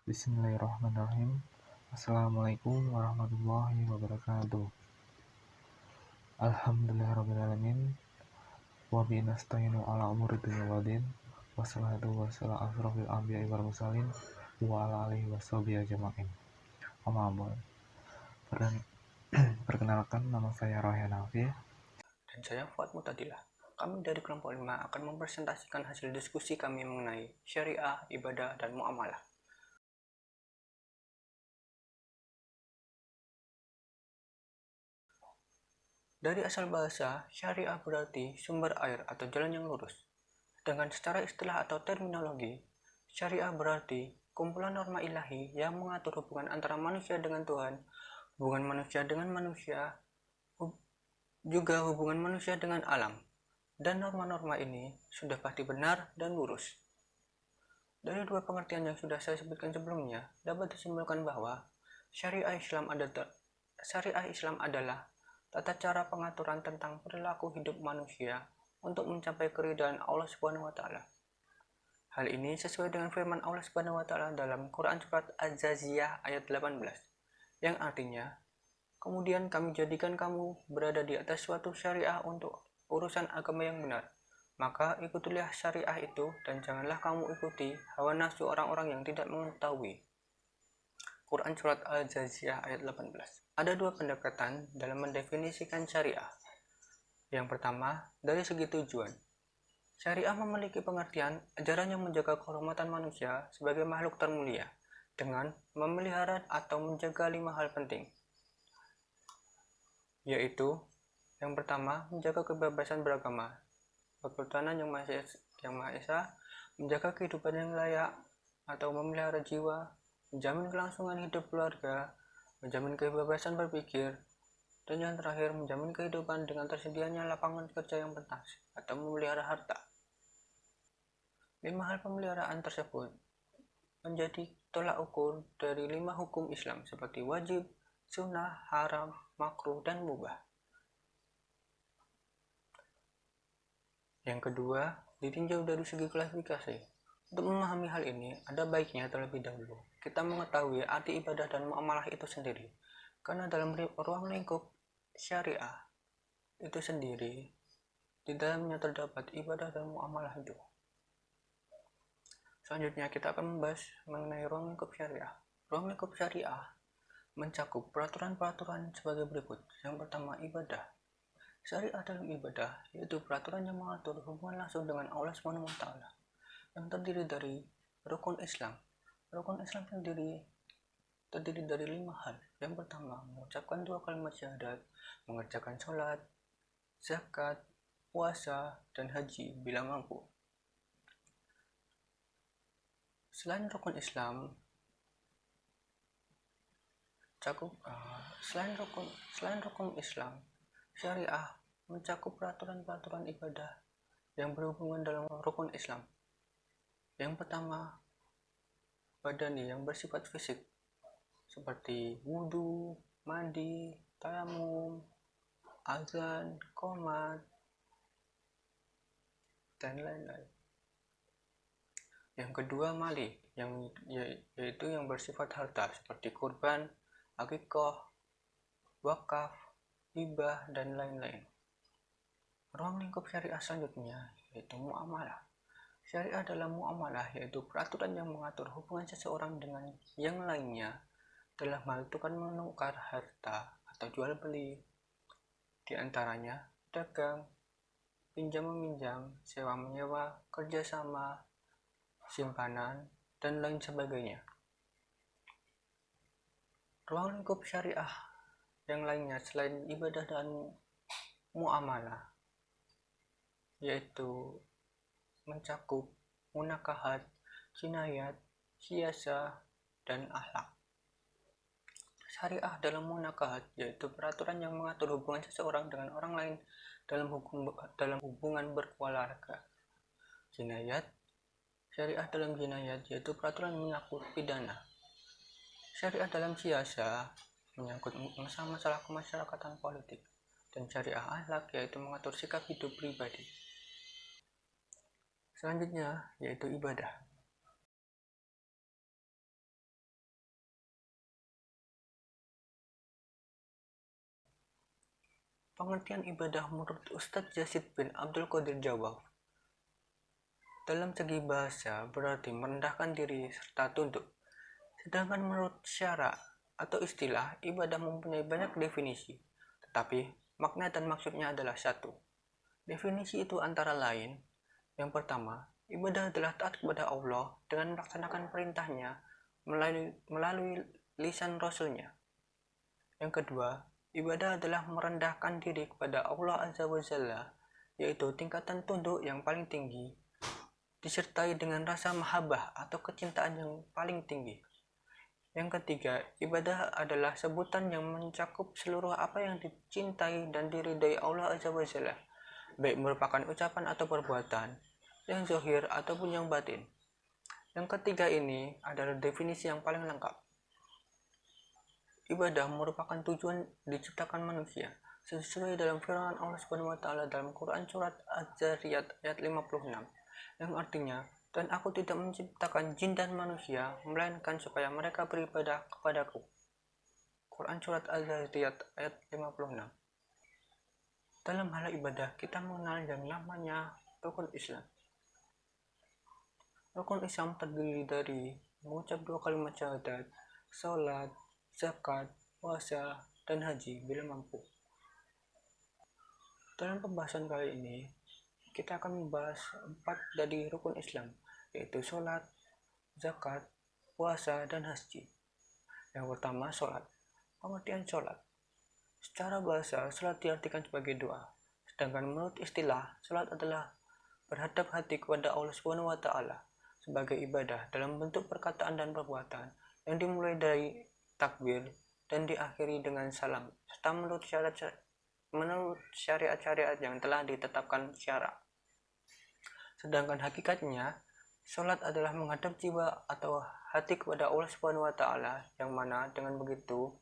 Bismillahirrahmanirrahim. Assalamualaikum warahmatullahi wabarakatuh. Alhamdulillahirrahmanirrahim. Wa bihi nasta'inu ala umuri dunya waddin. Wassalatu wassalamu ala asrofil anbiya'i wal mursalin wa ala alihi washabihi ajma'in. Amma ba'd. Perkenalkan, nama saya Rayhan Hafif. Dan saya Fuad Mutadilah. Kami dari kelompok 5 akan mempresentasikan hasil diskusi kami mengenai syariah, ibadah, dan muamalah. Dari asal bahasa, syariah berarti sumber air atau jalan yang lurus. Sedangkan secara istilah atau terminologi, syariah berarti kumpulan norma ilahi yang mengatur hubungan antara manusia dengan Tuhan, hubungan manusia dengan manusia, juga hubungan manusia dengan alam. Dan norma-norma ini sudah pasti benar dan lurus. Dari dua pengertian yang sudah saya sebutkan sebelumnya, dapat disimpulkan bahwa syariah Islam adalah tata cara pengaturan tentang perilaku hidup manusia untuk mencapai keridhaan Allah Subhanahu wa taala. Hal ini sesuai dengan firman Allah Subhanahu wa taala dalam Quran surat Az-Zaziyah ayat 18, yang artinya, "Kemudian kami jadikan kamu berada di atas suatu syariah untuk urusan agama yang benar. Maka ikutilah syariah itu dan janganlah kamu ikuti hawa nafsu orang-orang yang tidak mengetahui." Quran surat Al-Jaziyah ayat 18. Ada dua pendekatan dalam mendefinisikan syariah. Yang pertama, dari segi tujuan. Syariah memiliki pengertian ajaran yang menjaga kehormatan manusia sebagai makhluk termulia dengan memelihara atau menjaga 5 hal penting, yaitu yang pertama, menjaga kebebasan beragama, ketuhanan yang Maha Esa, menjaga kehidupan yang layak atau memelihara jiwa, menjamin kelangsungan hidup keluarga, menjamin kebebasan berpikir, dan yang terakhir, menjamin kehidupan dengan tersedianya lapangan kerja yang pantas atau memelihara harta. 5 hal pemeliharaan tersebut menjadi tolak ukur dari 5 hukum Islam seperti wajib, sunnah, haram, makruh, dan mubah. Yang kedua, ditinjau dari segi klasifikasi. Untuk memahami hal ini, ada baiknya terlebih dahulu kita mengetahui arti ibadah dan muamalah itu sendiri. Karena dalam ruang lingkup syariah itu sendiri, di dalamnya terdapat ibadah dan muamalah itu. Selanjutnya kita akan membahas mengenai ruang lingkup syariah. Ruang lingkup syariah mencakup peraturan-peraturan sebagai berikut. Yang pertama, ibadah. Syariah dalam ibadah yaitu peraturan yang mengatur hubungan langsung dengan Allah SWT yang terdiri dari rukun Islam. Rukun Islam terdiri dari 5 hal. Yang pertama, mengucapkan 2 kalimat syahadat, mengerjakan sholat, zakat, puasa, dan haji bila mampu. Selain rukun Islam, selain rukun Islam, syariah mencakup peraturan-peraturan ibadah yang berhubungan dalam rukun Islam. Yang pertama, badani yang bersifat fisik seperti wudhu, mandi, tayamum, azan, qomat, dan lain-lain. Yang kedua, mali, yaitu yang bersifat harta seperti kurban, akikah, wakaf, hibah, dan lain-lain. Ruang lingkup syariah selanjutnya yaitu muamalah. Syariah dalam muamalah yaitu peraturan yang mengatur hubungan seseorang dengan yang lainnya dalam hal tukar menukar harta atau jual beli, di antaranya dagang, pinjam meminjam, sewa menyewa, kerjasama, simpanan, dan lain sebagainya. Ruang lingkup syariah yang lainnya selain ibadah dan muamalah yaitu mencakup munakahat, jinayat, siasa, dan akhlak. Syariah dalam munakahat yaitu peraturan yang mengatur hubungan seseorang dengan orang lain dalam hubungan berkeluarga. Jinayat, syariah dalam jinayat yaitu peraturan menyangkut pidana. Syariah dalam siasa menyangkut masalah kemasyarakatan politik. Dan syariah akhlak yaitu mengatur sikap hidup pribadi. Selanjutnya yaitu ibadah. Pengertian ibadah menurut Ustadz Yazid bin Abdul Qadir Jawab, dalam segi bahasa berarti merendahkan diri serta tunduk. Sedangkan menurut syara atau istilah, ibadah mempunyai banyak definisi, tetapi makna dan maksudnya adalah satu. Definisi itu antara lain, yang pertama, ibadah adalah taat kepada Allah dengan melaksanakan perintahnya melalui lisan Rasulnya. Yang kedua, ibadah adalah merendahkan diri kepada Allah Azza wa Jalla, yaitu tingkatan tunduk yang paling tinggi, disertai dengan rasa mahabbah atau kecintaan yang paling tinggi. Yang ketiga, ibadah adalah sebutan yang mencakup seluruh apa yang dicintai dan diridai Allah Azza wa Jalla, baik merupakan ucapan atau perbuatan, yang zahir ataupun yang batin. Yang ketiga ini adalah definisi yang paling lengkap. Ibadah merupakan tujuan diciptakan manusia, sesuai dalam firman Allah Subhanahu wa taala dalam Quran surat Az-Zariyat ayat 56, yang artinya, dan aku tidak menciptakan jin dan manusia melainkan supaya mereka beribadah kepadaku. Quran surat Az-Zariyat ayat 56. Dalam hal ibadah, kita mengenal yang namanya rukun Islam. Rukun Islam terdiri dari mengucap 2 kalimat syahadat, salat, zakat, puasa, dan haji bila mampu. Dalam pembahasan kali ini, kita akan membahas 4 dari rukun Islam, yaitu salat, zakat, puasa, dan haji. Yang pertama, salat. Pengertian salat. Secara bahasa, salat diartikan sebagai doa. Sedangkan menurut istilah, salat adalah berhadap hati kepada Allah Subhanahu wa taala sebagai ibadah dalam bentuk perkataan dan perbuatan yang dimulai dari takbir dan diakhiri dengan salam, serta menurut syariat-syariat yang telah ditetapkan syara. Sedangkan hakikatnya, salat adalah menghadap jiwa atau hati kepada Allah Subhanahu wa taala, yang mana dengan begitu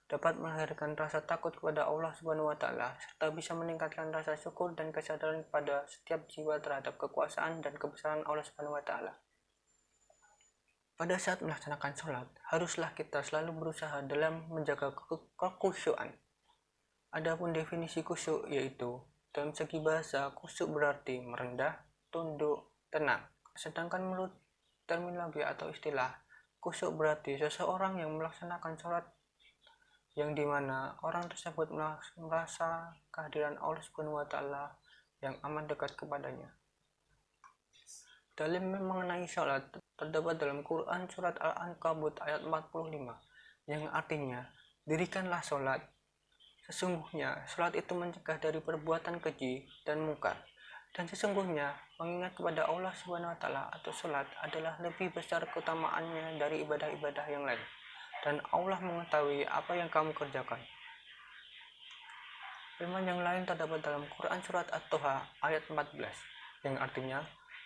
dapat melahirkan rasa takut kepada Allah Subhanahu wa taala serta bisa meningkatkan rasa syukur dan kesadaran pada setiap jiwa terhadap kekuasaan dan kebesaran Allah Subhanahu wa taala. Pada saat melaksanakan sholat, haruslah kita selalu berusaha dalam menjaga kekhusyuan. Adapun definisi khusyuk yaitu, dalam segi bahasa, khusyuk berarti merendah, tunduk, tenang. Sedangkan menurut terminologi atau istilah, khusyuk berarti seseorang yang melaksanakan sholat yang dimana orang tersebut merasa kehadiran Allah Subhanahu wa taala yang amat dekat kepadanya. Dalil mengenai sholat terdapat dalam Quran surat Al-Ankabut ayat 45, yang artinya, dirikanlah sholat. Sesungguhnya sholat itu mencegah dari perbuatan keji dan mungkar, dan sesungguhnya mengingat kepada Allah Subhanahu wa taala atau sholat adalah lebih besar keutamaannya dari ibadah-ibadah yang lain, dan Allah mengetahui apa yang kamu kerjakan. Firman yang lain terdapat dalam Quran surat At-Toha ayat 14, yang artinya,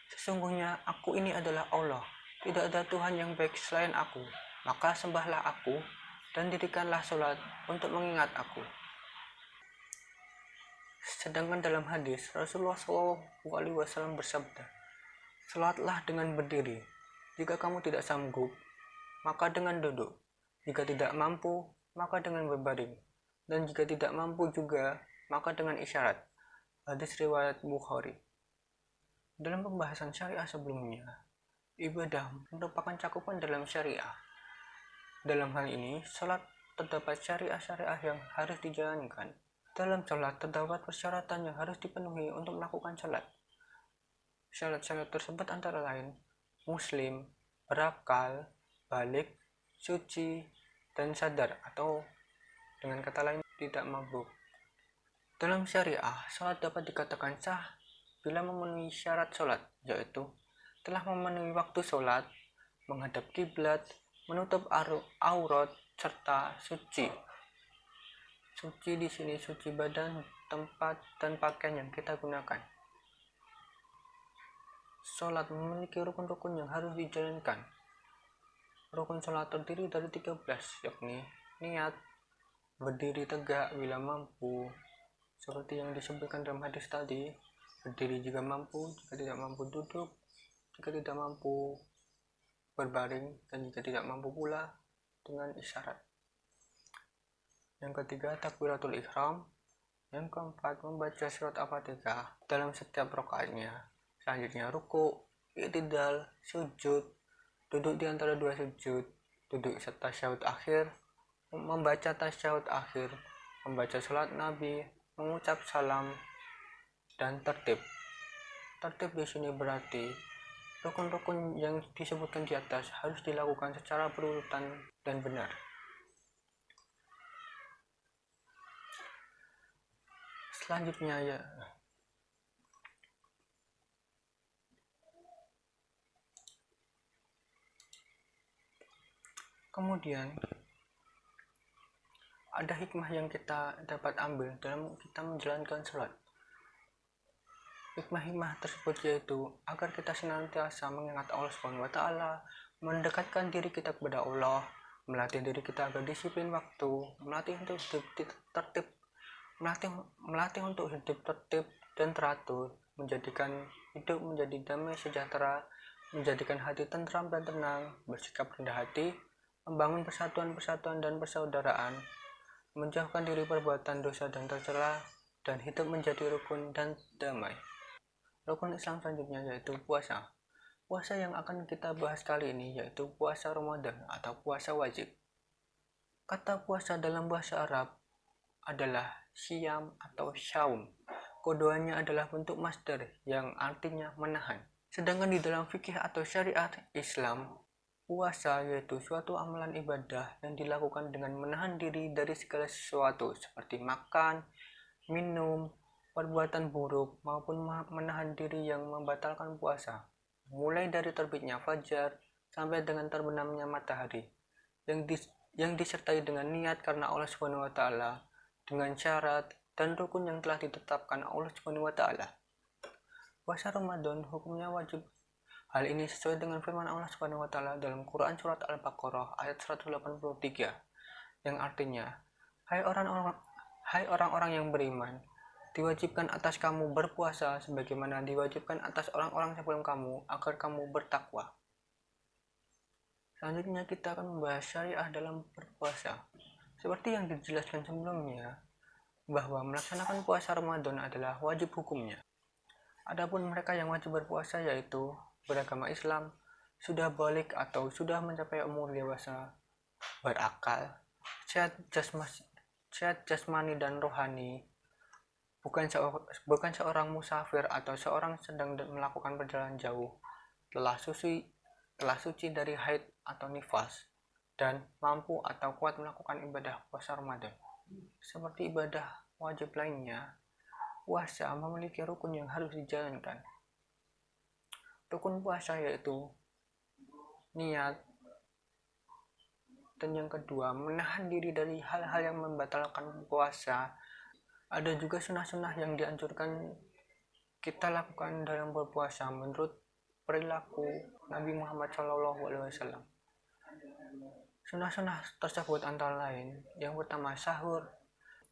sesungguhnya aku ini adalah Allah, tidak ada Tuhan yang baik selain aku, maka sembahlah aku dan dirikanlah sholat untuk mengingat aku. Sedangkan dalam hadis, Rasulullah SAW bersabda, sholatlah dengan berdiri, jika kamu tidak sanggup, maka dengan duduk, jika tidak mampu, maka dengan berbaring, dan jika tidak mampu juga, maka dengan isyarat. Hadis riwayat Bukhari. Dalam pembahasan syariah sebelumnya, ibadah merupakan cakupan dalam syariah. Dalam hal ini, sholat terdapat syariah-syariah yang harus dijalankan. Dalam sholat terdapat persyaratan yang harus dipenuhi untuk melakukan sholat. Syarat-syarat tersebut antara lain muslim, berakal, balik, suci, dan sadar, atau dengan kata lain tidak mabuk. Dalam syariah, sholat dapat dikatakan sah bila memenuhi syarat sholat, yaitu telah memenuhi waktu sholat, menghadap kiblat, menutup aurat, serta suci. Suci di sini suci badan, tempat, dan pakaian yang kita gunakan. Sholat memiliki rukun-rukun yang harus dijalankan. Rukun sholat terdiri dari 13, yakni niat, berdiri tegak bila mampu, seperti yang disebutkan dalam hadis tadi, berdiri jika mampu, jika tidak mampu duduk, jika tidak mampu berbaring, dan jika tidak mampu pula dengan isyarat. Yang ketiga, takbiratul ihram, Yang keempat, membaca surat Al-Fatihah dalam setiap rakaatnya. Selanjutnya ruku, i'tidal, sujud, duduk di antara dua sujud, duduk serta tasyahud akhir, membaca tasyahud akhir, membaca salat Nabi, mengucap salam, dan tertib. Tertib di sini berarti rukun-rukun yang disebutkan di atas harus dilakukan secara berurutan dan benar. Selanjutnya ya, kemudian ada hikmah yang kita dapat ambil dalam kita menjalankan sholat. Hikmah-hikmah tersebut yaitu agar kita senantiasa mengingat Allah Subhanahu wa taala, mendekatkan diri kita kepada Allah, melatih diri kita agar disiplin waktu, melatih untuk hidup tertib, melatih untuk hidup tertib dan teratur, menjadikan hidup menjadi damai sejahtera, menjadikan hati tentram dan tenang, bersikap rendah hati, membangun persatuan dan persaudaraan, menjauhkan diri perbuatan dosa dan tercela, dan hidup menjadi rukun dan damai. Rukun Islam selanjutnya yaitu puasa. Puasa yang akan kita bahas kali ini yaitu puasa Ramadan atau puasa wajib. Kata puasa dalam bahasa Arab adalah syam atau syaum. Kodoannya adalah bentuk masdar yang artinya menahan. Sedangkan di dalam fikih atau syariat Islam, puasa yaitu suatu amalan ibadah yang dilakukan dengan menahan diri dari segala sesuatu seperti makan, minum, perbuatan buruk, maupun menahan diri yang membatalkan puasa. Mulai dari terbitnya fajar sampai dengan terbenamnya matahari yang disertai dengan niat karena Allah Subhanahu wa taala, dengan syarat dan rukun yang telah ditetapkan Allah Subhanahu wa taala. Puasa Ramadan hukumnya wajib. Hal ini sesuai dengan firman Allah Subhanahu wa taala dalam Quran surat Al-Baqarah ayat 183 yang artinya, Hai orang-orang yang beriman, diwajibkan atas kamu berpuasa sebagaimana diwajibkan atas orang-orang sebelum kamu agar kamu bertakwa. Selanjutnya kita akan membahas syariah dalam berpuasa. Seperti yang dijelaskan sebelumnya, bahwa melaksanakan puasa Ramadan adalah wajib hukumnya. Adapun mereka yang wajib berpuasa yaitu beragama Islam, sudah balik atau sudah mencapai umur dewasa, berakal, sehat jasmani dan rohani, bukan seorang musafir atau seorang sedang melakukan perjalanan jauh, telah suci dari haid atau nifas, dan mampu atau kuat melakukan ibadah puasa Ramadan. Seperti ibadah wajib lainnya, puasa memiliki rukun yang harus dijalankan. Rukun puasa yaitu niat, dan yang kedua menahan diri dari hal-hal yang membatalkan puasa. Ada juga sunnah-sunnah yang dianjurkan kita lakukan dalam berpuasa menurut perilaku Nabi Muhammad SAW. Sunnah-sunnah tersebut antara lain, yang pertama sahur,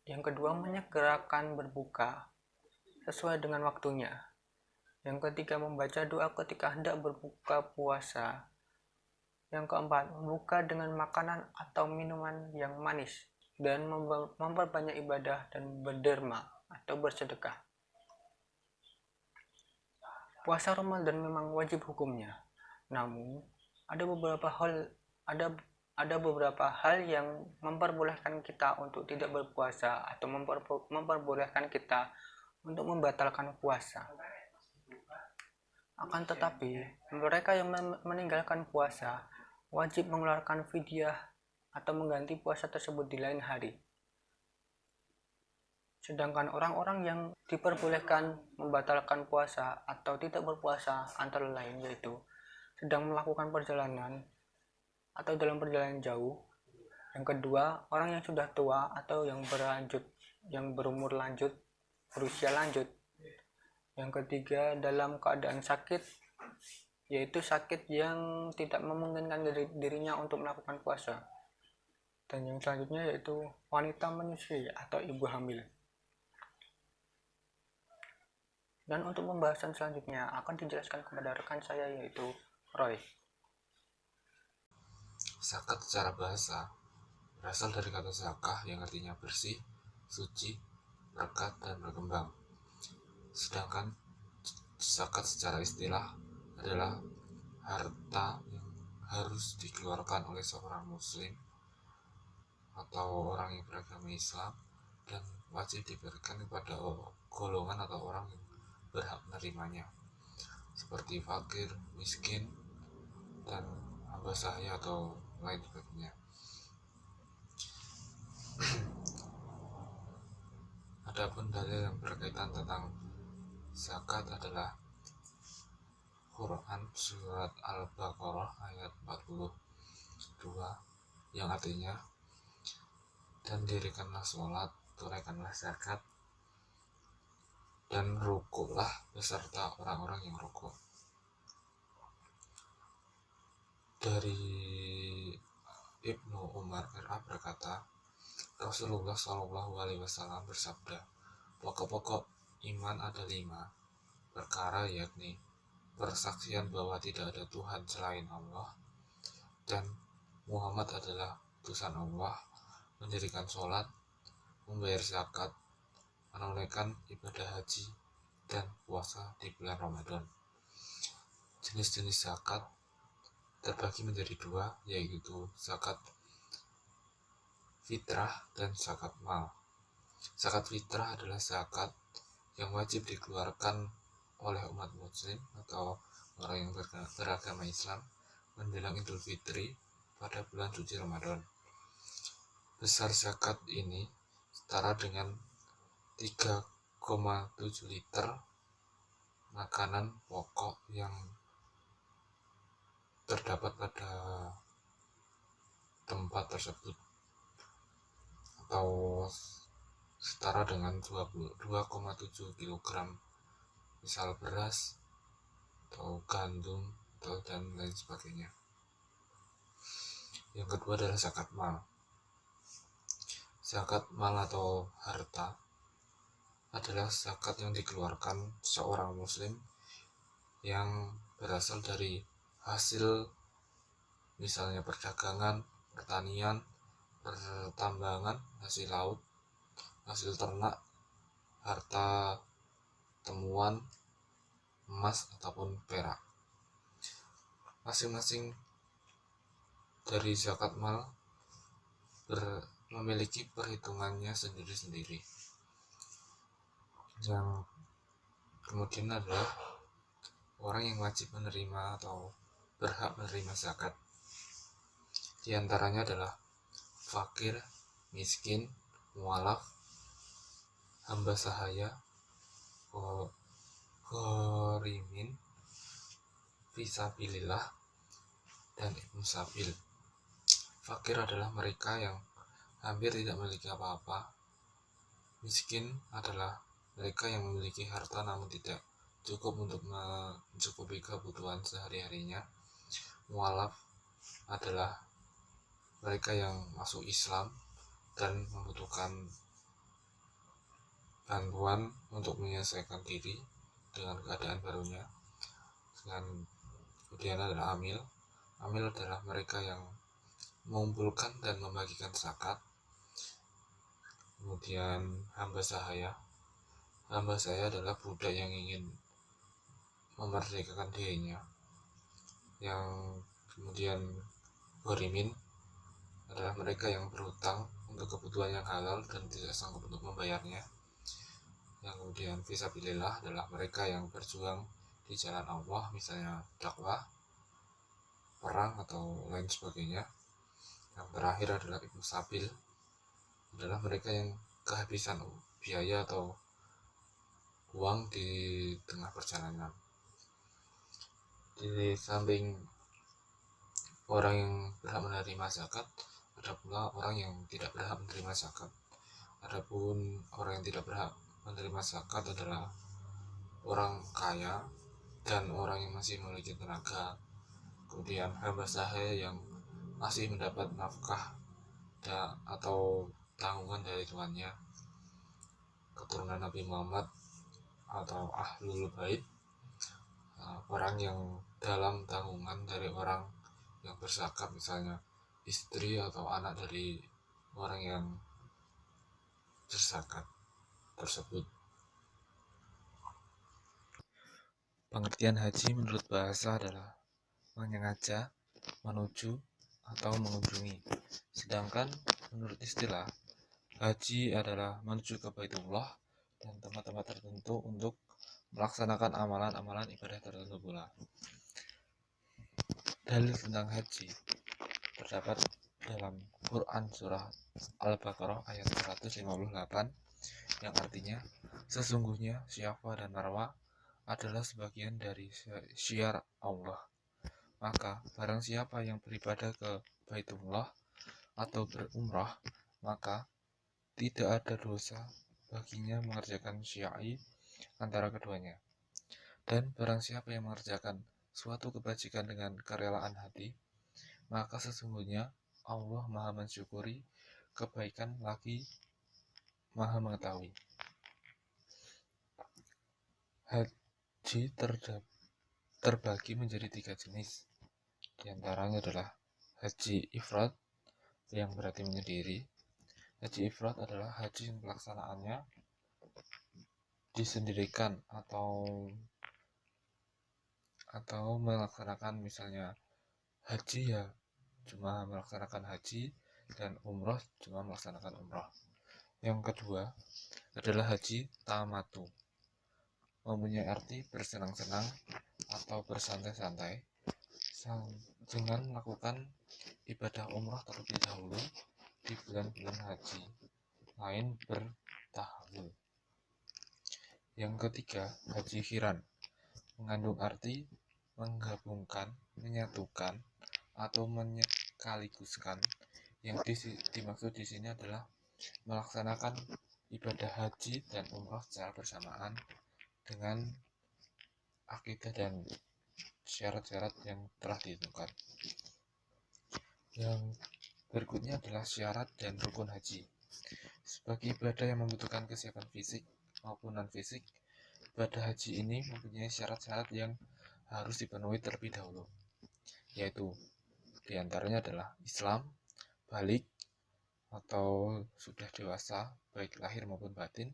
yang kedua menyegerakan berbuka sesuai dengan waktunya, yang ketiga membaca doa ketika hendak berbuka puasa, yang keempat membuka dengan makanan atau minuman yang manis, dan memperbanyak ibadah dan berderma atau bersedekah. Puasa Ramadan memang wajib hukumnya, namun ada beberapa hal yang memperbolehkan kita untuk tidak berpuasa atau memperbolehkan kita untuk membatalkan puasa. Akan tetapi, mereka yang meninggalkan puasa wajib mengeluarkan fidyah atau mengganti puasa tersebut di lain hari. Sedangkan orang-orang yang diperbolehkan membatalkan puasa atau tidak berpuasa antara lain yaitu sedang melakukan perjalanan atau dalam perjalanan jauh. Yang kedua, orang yang sudah tua atau yang berumur lanjut, berusia lanjut. Yang ketiga, dalam keadaan sakit, yaitu sakit yang tidak memungkinkan dirinya untuk melakukan puasa. Dan yang selanjutnya yaitu wanita menyusui atau ibu hamil. Dan untuk pembahasan selanjutnya akan dijelaskan kepada rekan saya yaitu Roy. Zakat secara bahasa berasal dari kata zakah yang artinya bersih, suci, berkat, dan berkembang. Sedangkan zakat secara istilah adalah harta yang harus dikeluarkan oleh seorang muslim atau orang yang beragama Islam dan wajib diberikan kepada golongan atau orang yang berhak menerimanya, seperti fakir, miskin, dan hamba sahaya atau lain sebagainya. Adapun dalil yang berkaitan tentang zakat adalah Quran surat Al-Baqarah ayat 42 yang artinya, dan dirikanlah sholat, tunaikanlah zakat, dan rukuklah beserta orang-orang yang rukuk. Dari Ibnu Umar RA berkata, Rasulullah SAW bersabda, pokok-pokok iman ada 5 perkara, yakni persaksian bahwa tidak ada Tuhan selain Allah dan Muhammad adalah utusan Allah, mendirikan sholat, membayar zakat, menunaikan ibadah haji, dan puasa di bulan Ramadan. Jenis-jenis zakat terbagi menjadi 2, yaitu zakat fitrah dan zakat mal. Zakat fitrah adalah zakat yang wajib dikeluarkan oleh umat muslim atau orang yang beragama Islam menjelang Idul Fitri pada bulan suci Ramadan. Besar zakat ini setara dengan 3,7 liter makanan pokok yang terdapat pada tempat tersebut, atau setara dengan 2,7 kg misal beras atau gandum dan lain sebagainya. Yang kedua adalah zakat mal. Zakat mal atau harta adalah zakat yang dikeluarkan seorang muslim yang berasal dari hasil misalnya perdagangan, pertanian, pertambangan, hasil laut, hasil ternak, harta temuan, emas ataupun perak. Masing-masing dari zakat mal memiliki perhitungannya sendiri-sendiri. Yang kemudian adalah orang yang wajib menerima atau berhak menerima zakat. Di antaranya adalah fakir, miskin, mualaf, hamba sahaya, ghorimin, fisabilillah, dan ibnu sabil. Fakir adalah mereka yang hampir tidak memiliki apa-apa. Miskin adalah mereka yang memiliki harta namun tidak cukup untuk mencukupi kebutuhan sehari-harinya. Mualaf adalah mereka yang masuk Islam dan membutuhkan bantuan untuk menyelesaikan diri dengan keadaan barunya. Kemudian adalah amil. Amil adalah mereka yang mengumpulkan dan membagikan zakat. Kemudian hamba sahaya. Hamba sahaya adalah budak yang ingin memerdekakan dirinya. Yang kemudian ghorimin adalah mereka yang berhutang untuk kebutuhan yang halal dan tidak sanggup untuk membayarnya. Yang kemudian fisabilillah adalah mereka yang berjuang di jalan Allah, misalnya dakwah, perang atau lain sebagainya. Yang terakhir adalah ibnu sabil, adalah mereka yang kehabisan biaya atau uang di tengah perjalanan. Di samping orang yang berhak menerima zakat, ada pula orang yang tidak berhak menerima zakat. Adapun orang yang tidak berhak menerima zakat adalah orang kaya dan orang yang masih memiliki tenaga, kemudian hamba sahaya yang masih mendapat nafkah atau tanggungan dari tuannya, keturunan Nabi Muhammad atau ahlul bait, orang yang dalam tanggungan dari orang yang berzakat, misalnya istri atau anak dari orang yang berzakat. tersebut. Pengertian haji menurut bahasa adalah menyengaja, menuju, atau mengunjungi. Sedangkan menurut istilah, haji adalah menuju ke Baitullah dan tempat-tempat tertentu untuk melaksanakan amalan-amalan ibadah tertentu pula. Dalil tentang haji terdapat dalam Quran surah Al-Baqarah ayat 158 yang artinya sesungguhnya Syafa dan Marwa adalah sebagian dari syiar Allah. Maka barang siapa yang beribadah ke Baitullah atau berumrah, maka tidak ada dosa baginya mengerjakan sya'i antara keduanya. Dan barang siapa yang mengerjakan suatu kebajikan dengan kerelaan hati, maka sesungguhnya Allah Maha mensyukuri kebaikan lagi Maha mengetahui. Haji terbagi menjadi 3 jenis. Di antaranya adalah haji ifrad yang berarti menyendiri. Haji ifrad adalah haji yang pelaksanaannya disendirikan atau melaksanakan misalnya haji ya cuma melaksanakan haji dan umroh cuma melaksanakan umroh. Yang kedua adalah haji tamatu, mempunyai arti bersenang-senang atau bersantai-santai dengan melakukan ibadah umroh terlebih dahulu di bulan-bulan haji lain bertahallul. Yang ketiga, haji khiran, mengandung arti menggabungkan, menyatukan, atau menyekaliguskan. Yang dimaksud di sini adalah melaksanakan ibadah haji dan umroh secara bersamaan dengan akidah dan syarat-syarat yang telah ditentukan. Yang berikutnya adalah syarat dan rukun haji. Sebagai ibadah yang membutuhkan kesiapan fisik maupun non-fisik, ibadah haji ini mempunyai syarat-syarat yang harus dipenuhi terlebih dahulu, yaitu diantaranya adalah Islam, balik atau sudah dewasa baik lahir maupun batin,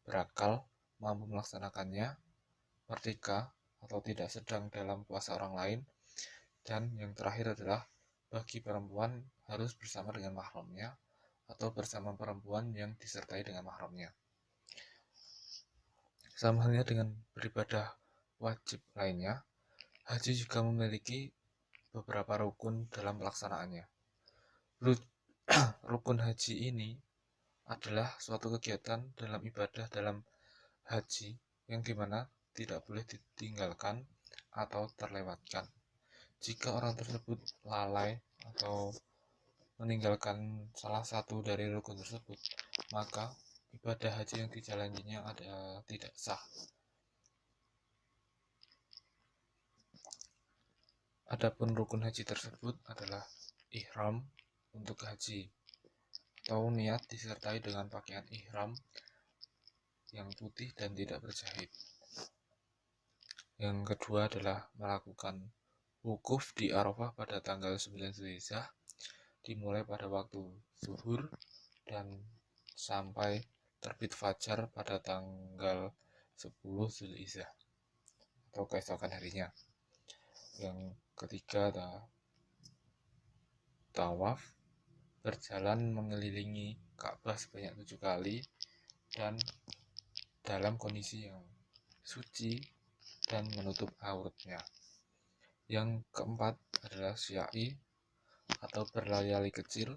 berakal, mampu melaksanakannya, merdeka atau tidak sedang dalam kuasa orang lain, dan yang terakhir adalah bagi perempuan harus bersama dengan mahramnya atau bersama perempuan yang disertai dengan mahramnya. Sama halnya dengan beribadah wajib lainnya, haji juga memiliki beberapa rukun dalam pelaksanaannya. Rukun haji ini adalah suatu kegiatan dalam ibadah dalam haji yang dimana tidak boleh ditinggalkan atau terlewatkan. Jika orang tersebut lalai atau meninggalkan salah satu dari rukun tersebut, maka ibadah haji yang dijalaninya tidak sah. Adapun rukun haji tersebut adalah ihram untuk haji atau niat disertai dengan pakaian ihram yang putih dan tidak berjahit. Yang kedua adalah melakukan wukuf di Arafah pada tanggal 9 Zulhijjah dimulai pada waktu zuhur dan sampai terbit fajar pada tanggal 10 Zulhijjah atau keesokan harinya. Yang ketiga adalah tawaf, berjalan mengelilingi Ka'bah sebanyak 7 kali dan dalam kondisi yang suci dan menutup auratnya. Yang keempat adalah sya'i atau berlari-lari kecil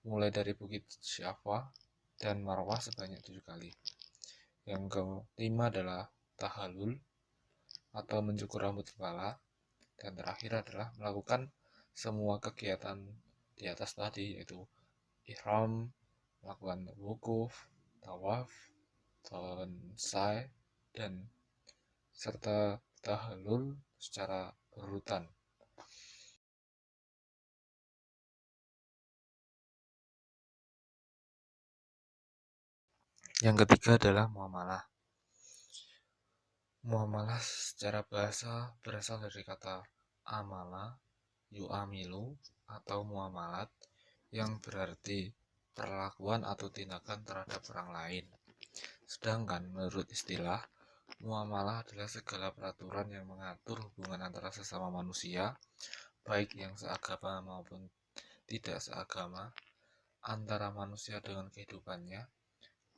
mulai dari Bukit Syafa dan Marwah sebanyak 7 kali. Yang kelima adalah tahallul atau mencukur rambut kepala. Dan terakhir adalah melakukan semua kegiatan di atas tadi, yaitu ihram, melakukan wukuf, tawaf, sa'i, dan serta tahallul secara berurutan. Yang ketiga adalah muamalah. Muamalah secara bahasa berasal dari kata amala, yu'amilu, atau muamalat yang berarti perlakuan atau tindakan terhadap orang lain. Sedangkan menurut istilah, muamalah adalah segala peraturan yang mengatur hubungan antara sesama manusia, baik yang seagama maupun tidak seagama, antara manusia dengan kehidupannya,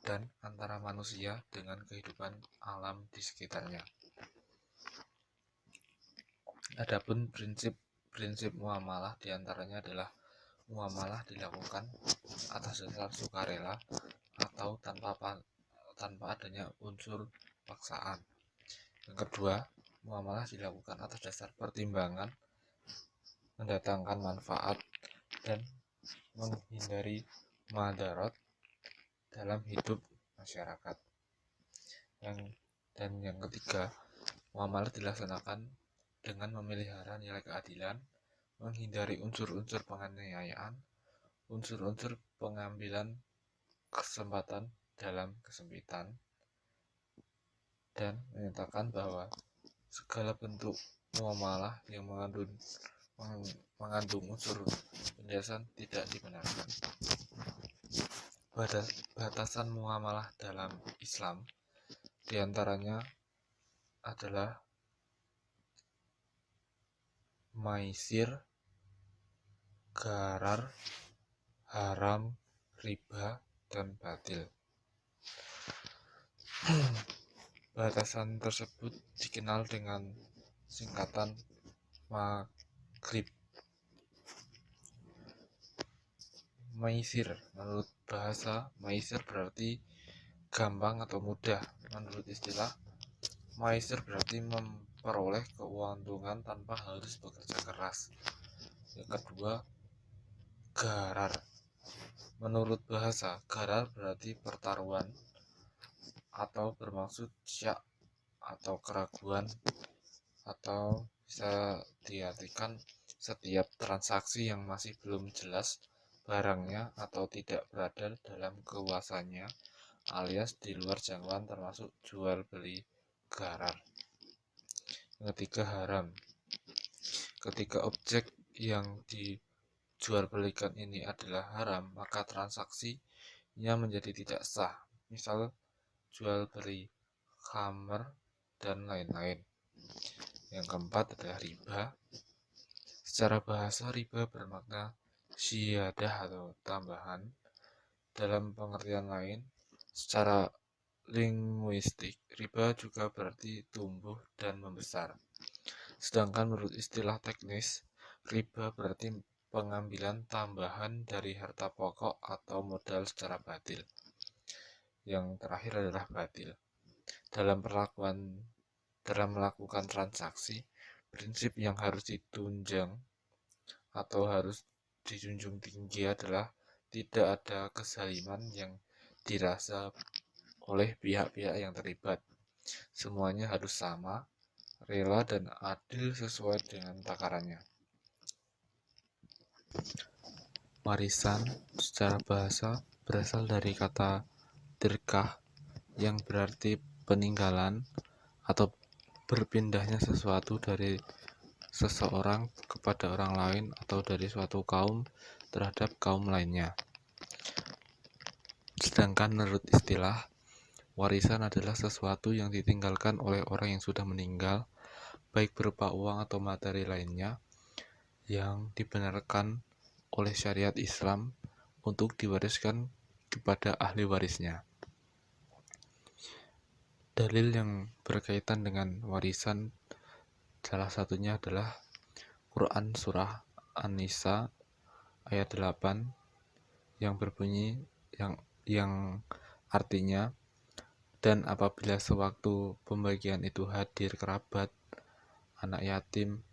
dan antara manusia dengan kehidupan alam di sekitarnya. Adapun prinsip muamalah diantaranya adalah muamalah dilakukan atas dasar sukarela atau tanpa adanya unsur paksaan. Yang kedua, muamalah dilakukan atas dasar pertimbangan, mendatangkan manfaat, dan menghindari madarat dalam hidup masyarakat. Yang ketiga, muamalah dilaksanakan dengan memelihara nilai keadilan, menghindari unsur-unsur penganiayaan, unsur-unsur pengambilan kesempatan dalam kesempitan, dan menyatakan bahwa segala bentuk muamalah yang mengandung unsur penindasan tidak dibenarkan. Batasan muamalah dalam Islam diantaranya adalah maisir, gharar, haram, riba, dan batil. Batasan tersebut dikenal dengan singkatan maghrib. Maisir, menurut bahasa, maisir berarti gampang atau mudah. Menurut istilah, maisir berarti memperoleh keuntungan tanpa harus bekerja keras. Yang kedua, gharar. Menurut bahasa, gharar berarti pertaruhan atau bermaksud syak atau keraguan, atau bisa diartikan setiap transaksi yang masih belum jelas barangnya atau tidak berada dalam kuasanya alias di luar jangkauan, termasuk jual beli gharar. Yang ketiga, haram. Ketika objek yang dijual belikan ini adalah haram, maka transaksinya menjadi tidak sah. Misal jual beli khamr dan lain-lain. Yang keempat adalah riba. Secara bahasa, riba bermakna ziyadah atau tambahan. Dalam pengertian lain, secara linguistik, riba juga berarti tumbuh dan membesar. Sedangkan menurut istilah teknis, riba berarti pengambilan tambahan dari harta pokok atau modal secara batil. Yang terakhir adalah batil. Dalam melakukan transaksi, prinsip yang harus ditunjang atau harus dijunjung tinggi adalah tidak ada kezaliman yang dirasa oleh pihak-pihak yang terlibat. Semuanya harus sama, rela, dan adil sesuai dengan takarannya. Warisan secara bahasa berasal dari kata dirkah yang berarti peninggalan atau berpindahnya sesuatu dari seseorang kepada orang lain atau dari suatu kaum terhadap kaum lainnya. Sedangkan menurut istilah, warisan adalah sesuatu yang ditinggalkan oleh orang yang sudah meninggal, baik berupa uang atau materi lainnya, yang dibenarkan oleh syariat Islam untuk diwariskan kepada ahli warisnya. Dalil yang berkaitan dengan warisan salah satunya adalah Quran Surah An-Nisa ayat 8 yang berbunyi yang artinya, dan apabila sewaktu pembagian itu hadir kerabat, anak yatim,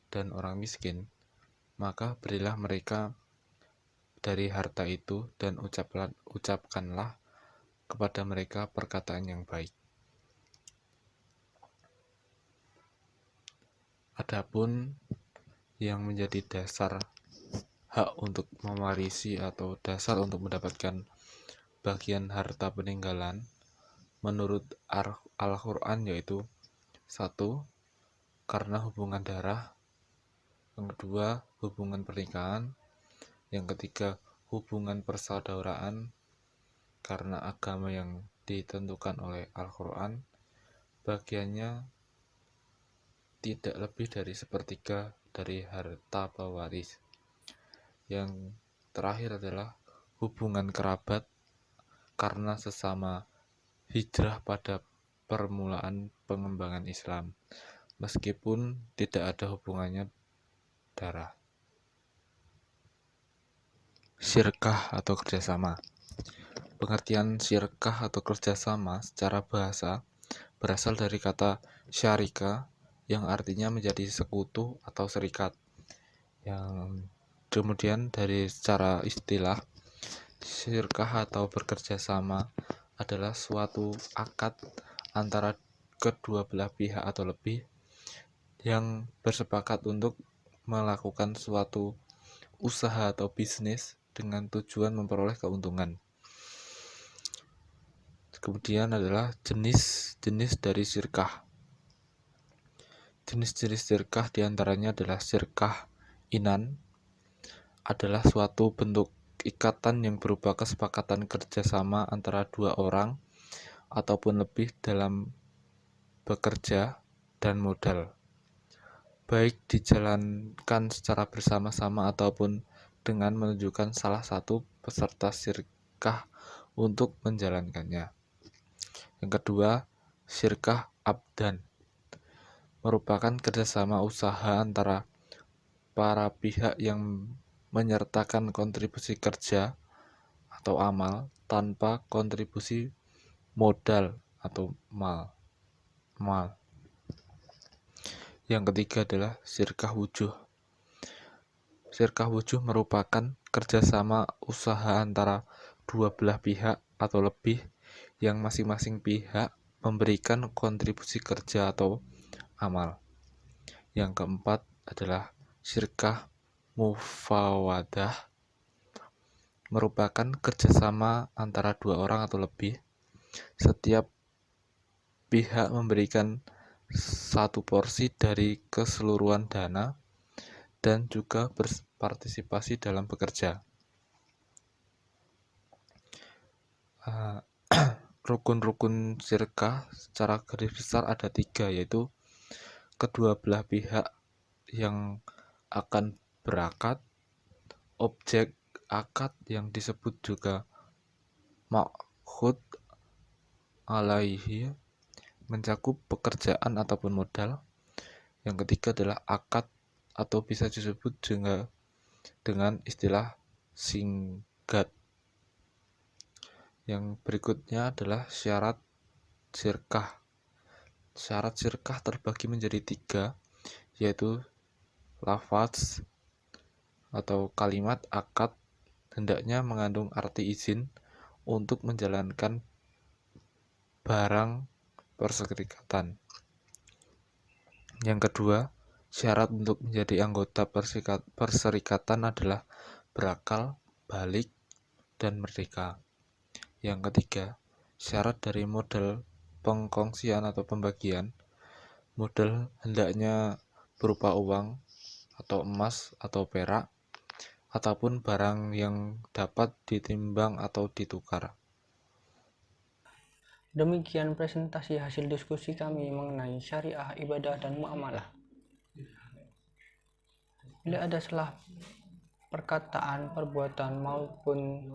dan orang miskin, maka berilah mereka dari harta itu dan ucapkanlah kepada mereka perkataan yang baik. Adapun yang menjadi dasar hak untuk mewarisi atau dasar untuk mendapatkan bagian harta peninggalan menurut Al-Quran yaitu 1. Karena hubungan darah. Yang kedua, hubungan pernikahan. Yang ketiga, hubungan persaudaraan karena agama yang ditentukan oleh Al-Quran, bagiannya tidak lebih dari sepertiga dari harta pewaris. Yang terakhir adalah hubungan kerabat karena sesama hijrah pada permulaan pengembangan Islam, meskipun tidak ada hubungannya darah. Syirkah atau kerjasama. Pengertian syirkah atau kerjasama secara bahasa berasal dari kata syarika yang artinya menjadi sekutu atau serikat. Yang kemudian dari secara istilah, syirkah atau bekerja sama adalah suatu akad antara kedua belah pihak atau lebih yang bersepakat untuk melakukan suatu usaha atau bisnis dengan tujuan memperoleh keuntungan. Kemudian adalah jenis-jenis dari syirkah. Jenis-jenis syirkah diantaranya adalah syirkah inan, adalah suatu bentuk ikatan yang berupa kesepakatan kerjasama antara dua orang ataupun lebih dalam bekerja dan modal, baik dijalankan secara bersama-sama ataupun dengan menunjukkan salah satu peserta syirkah untuk menjalankannya. Yang kedua, syirkah abdan merupakan kerjasama usaha antara para pihak yang menyertakan kontribusi kerja atau amal tanpa kontribusi modal atau mal. Yang ketiga adalah syirkah wujuh. Syirkah wujuh merupakan kerjasama usaha antara dua belah pihak atau lebih yang masing-masing pihak memberikan kontribusi kerja atau amal. Yang keempat adalah syirkah mufawadah, merupakan kerjasama antara dua orang atau lebih. Setiap pihak memberikan satu porsi dari keseluruhan dana dan juga berpartisipasi dalam bekerja. Rukun-rukun syirkah secara garis besar ada 3, yaitu kedua belah pihak yang akan berakad, objek akad yang disebut juga ma'khud alaihi, mencakup pekerjaan ataupun modal. Yang ketiga adalah akad atau bisa disebut juga dengan istilah singgat. Yang berikutnya adalah syarat syirkah. Syarat syirkah terbagi menjadi 3, yaitu lafaz atau kalimat akad hendaknya mengandung arti izin untuk menjalankan barang perserikatan. Yang kedua, syarat untuk menjadi anggota perserikatan adalah berakal, balik, dan merdeka. Yang ketiga, syarat dari modal pengkongsian atau pembagian. Modal hendaknya berupa uang atau emas atau perak ataupun barang yang dapat ditimbang atau ditukar. Demikian presentasi hasil diskusi kami mengenai syariah, ibadah, dan muamalah. Bila ada salah perkataan, perbuatan, maupun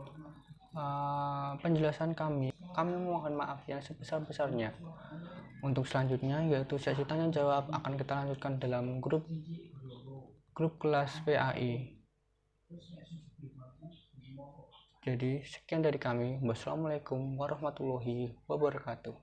penjelasan kami mohon maaf yang sebesar-besarnya. Untuk selanjutnya, yaitu sesi tanya jawab, akan kita lanjutkan dalam grup kelas PAI. Jadi sekian dari kami. Wassalamualaikum warahmatullahi wabarakatuh.